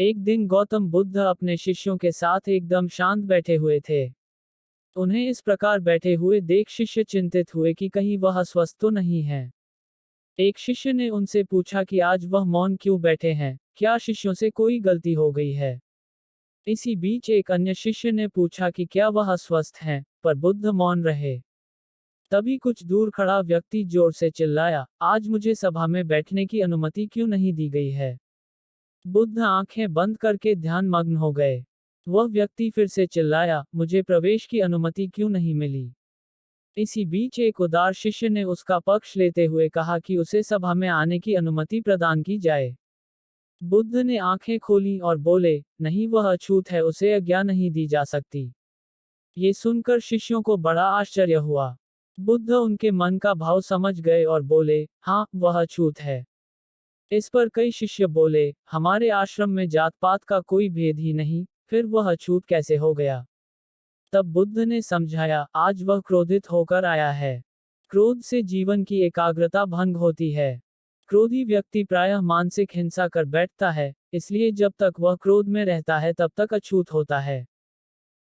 एक दिन गौतम बुद्ध अपने शिष्यों के साथ एकदम शांत बैठे हुए थे। उन्हें इस प्रकार बैठे हुए देख शिष्य चिंतित हुए कि कहीं वह अस्वस्थ तो नहीं है। एक शिष्य ने उनसे पूछा कि आज वह मौन क्यों बैठे हैं, क्या शिष्यों से कोई गलती हो गई है। इसी बीच एक अन्य शिष्य ने पूछा कि क्या वह अस्वस्थ हैं, पर बुद्ध मौन रहे। तभी कुछ दूर खड़ा व्यक्ति जोर से चिल्लाया, आज मुझे सभा में बैठने की अनुमति क्यों नहीं दी गई है। बुद्ध आंखें बंद करके ध्यान मग्न हो गए। वह व्यक्ति फिर से चिल्लाया, मुझे प्रवेश की अनुमति क्यों नहीं मिली। इसी बीच एक उदार शिष्य ने उसका पक्ष लेते हुए कहा कि उसे सभा में आने की अनुमति प्रदान की जाए। बुद्ध ने आंखें खोली और बोले, नहीं, वह अछूत है, उसे आज्ञा नहीं दी जा सकती। ये सुनकर शिष्यों को बड़ा आश्चर्य हुआ। बुद्ध उनके मन का भाव समझ गए और बोले, हाँ, वह अछूत है। इस पर कई शिष्य बोले, हमारे आश्रम में जात पात का कोई भेद ही नहीं, फिर वह अछूत कैसे हो गया। तब बुद्ध ने समझाया, आज वह क्रोधित होकर आया है। क्रोध से जीवन की एकाग्रता भंग होती है। क्रोधी व्यक्ति प्रायः मानसिक हिंसा कर बैठता है, इसलिए जब तक वह क्रोध में रहता है तब तक अछूत होता है।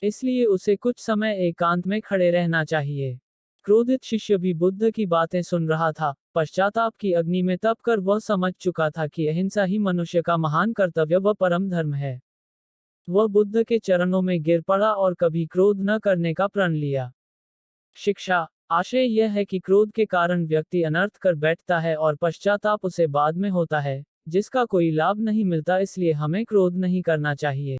इसलिए उसे कुछ समय एकांत में खड़े रहना चाहिए। क्रोधित शिष्य भी बुद्ध की बातें सुन रहा था। पश्चाताप की अग्नि में तप कर वह समझ चुका था कि अहिंसा ही मनुष्य का महान कर्तव्य व परम धर्म है। वह बुद्ध के चरणों में गिर पड़ा और कभी क्रोध न करने का प्रण लिया। शिक्षा। आशय यह है कि क्रोध के कारण व्यक्ति अनर्थ कर बैठता है और पश्चाताप उसे बाद में होता है, जिसका कोई लाभ नहीं मिलता, इसलिए हमें क्रोध नहीं करना चाहिए।